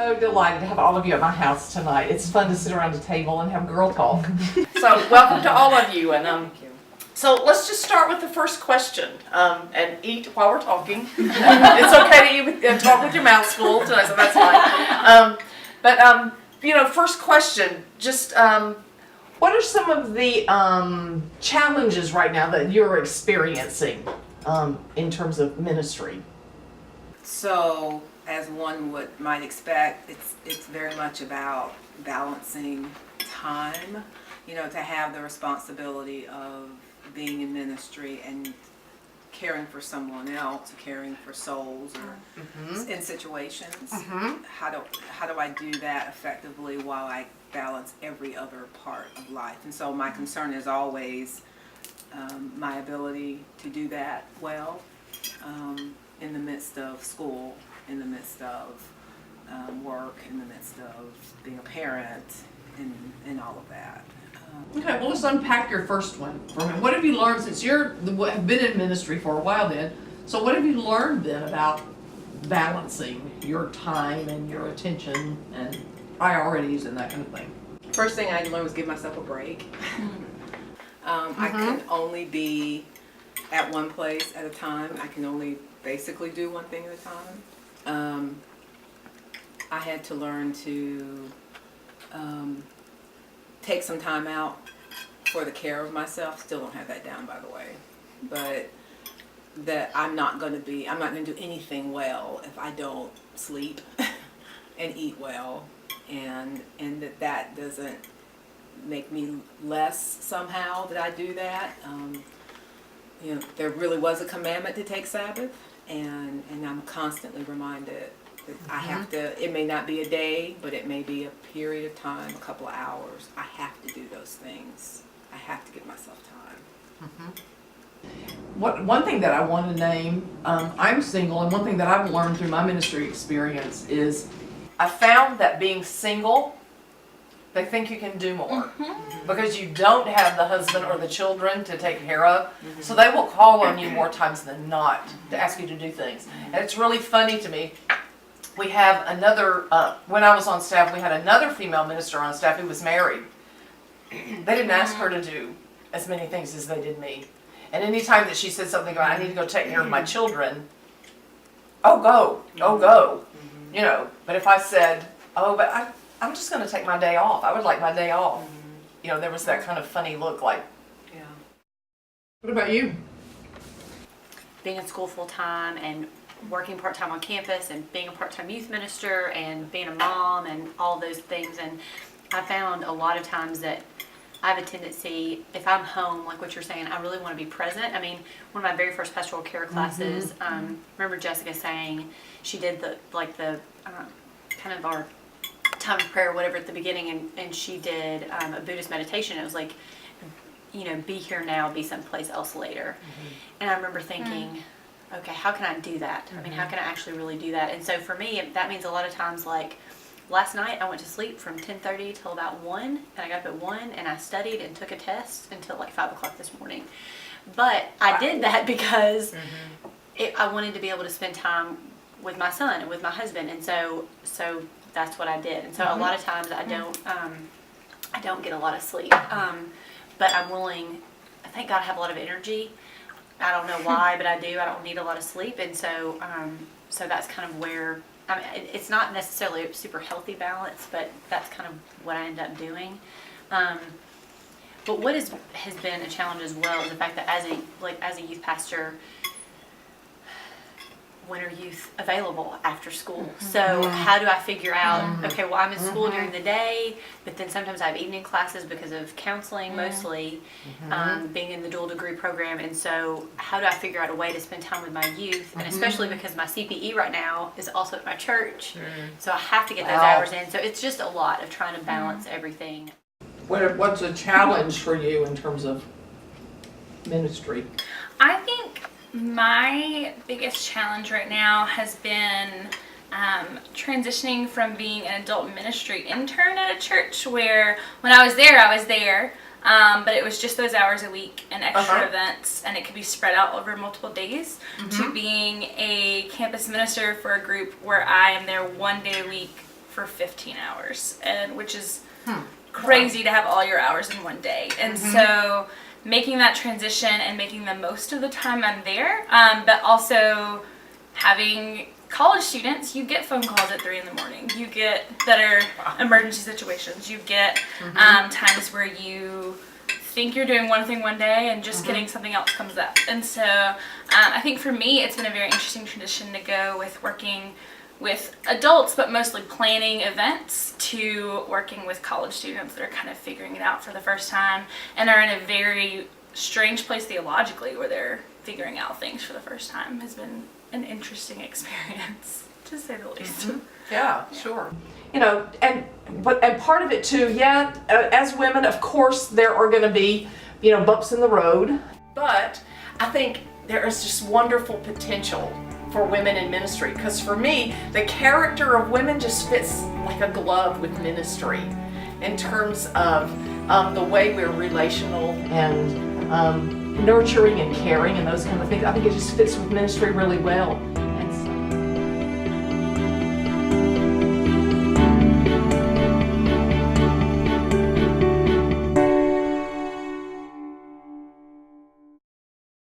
so delighted to have all of you at my house tonight. It's fun to sit around a table and have girl talk. So welcome to all of you. And so let's just start with the first question, and eat while we're talking. It's okay to talk with your mouth full tonight, so that's fine. First question, just what are some of the challenges right now that you're experiencing in terms of ministry? So, as one might expect, it's very much about balancing time, to have the responsibility of being in ministry and caring for someone else, caring for souls or in situations. How do I do that effectively while I balance every other part of life? And so my concern is always my ability to do that well in the midst of school, in the midst of work, in the midst of being a parent, and all of that. Okay, well, let's unpack your first one for me. What have you learned since have been in ministry for a while then? So what have you learned then about balancing your time and your attention and priorities and that kind of thing? First thing I learned was give myself a break. I can only be at one place at a time. I can only basically do one thing at a time. I had to learn to take some time out for the care of myself. Still don't have that down, by the way. But that I'm not going to do anything well if I don't sleep and eat well, and that doesn't make me less somehow that I do that. There really was a commandment to take Sabbath, and I'm constantly reminded that I have to. It may not be a day, but it may be a period of time, a couple of hours. I have to do those things. I have to give myself time. One thing that I want to name, I'm single, and one thing that I've learned through my ministry experience is I found that being single, they think you can do more because you don't have the husband or the children to take care of. So they will call on you more times than not to ask you to do things. And it's really funny to me. We have another, when I was on staff, we had another female minister on staff who was married. They didn't ask her to do as many things as they did me. And anytime that she said something about, I need to go take care of my children, go. But if I said, but I'm just going to take my day off. I would like my day off. There was that kind of funny look like. Yeah. What about you? Being in school full time and working part-time on campus and being a part-time youth minister and being a mom and all those things. And I found a lot of times that I have a tendency, if I'm home, like what you're saying, I really want to be present. I mean, one of my very first pastoral care classes, remember Jessica saying she did the kind of our time of prayer or whatever at the beginning, and she did a Buddhist meditation. It was like, be here now, be someplace else later. And I remember thinking, okay, how can I do that? I mean, how can I actually really do that? And so for me, that means a lot of times, like last night I went to sleep from 10:30 till about 1, and I got up at 1 and I studied and took a test until like 5 o'clock this morning. But I did that because I wanted to be able to spend time with my son and with my husband, and so that's what I did. And so a lot of times I don't get a lot of sleep, but I'm willing. Thank God I have a lot of energy. I don't know why, but I do. I don't need a lot of sleep, and so that's kind of where. I mean, it's not necessarily a super healthy balance, but that's kind of what I end up doing. But what has been a challenge as well is the fact that as a youth pastor, when are youth available after school? So how do I figure out, okay, well, I'm in school during the day, but then sometimes I have evening classes because of counseling mostly, being in the dual degree program. And so how do I figure out a way to spend time with my youth? And especially because my CPE right now is also at my church. So I have to get those hours in. So it's just a lot of trying to balance everything. What's a challenge for you in terms of ministry? I think my biggest challenge right now has been transitioning from being an adult ministry intern at a church where when I was there, but it was just those hours a week and extra events, and it could be spread out over multiple days, to being a campus minister for a group where I am there 1 day a week for 15 hours, and which is crazy to have all your hours in one day. And so making that transition and making the most of the time I'm there, but also having college students, you get phone calls at 3 a.m. You get that are emergency situations. You get times where you think you're doing one thing one day and just kidding, something else comes up. And so I think for me, it's been a very interesting transition to go with working with adults, but mostly planning events, to working with college students that are kind of figuring it out for the first time and are in a very strange place theologically where they're figuring out things for the first time. Has been an interesting experience, to say the least. Yeah, sure. You know, and part of it too, as women, of course, there are going to be, you know, bumps in the road. But I think there is just wonderful potential for women in ministry, because for me, the character of women just fits like a glove with ministry in terms of the way we're relational and nurturing and caring and those kind of things. I think it just fits with ministry really well.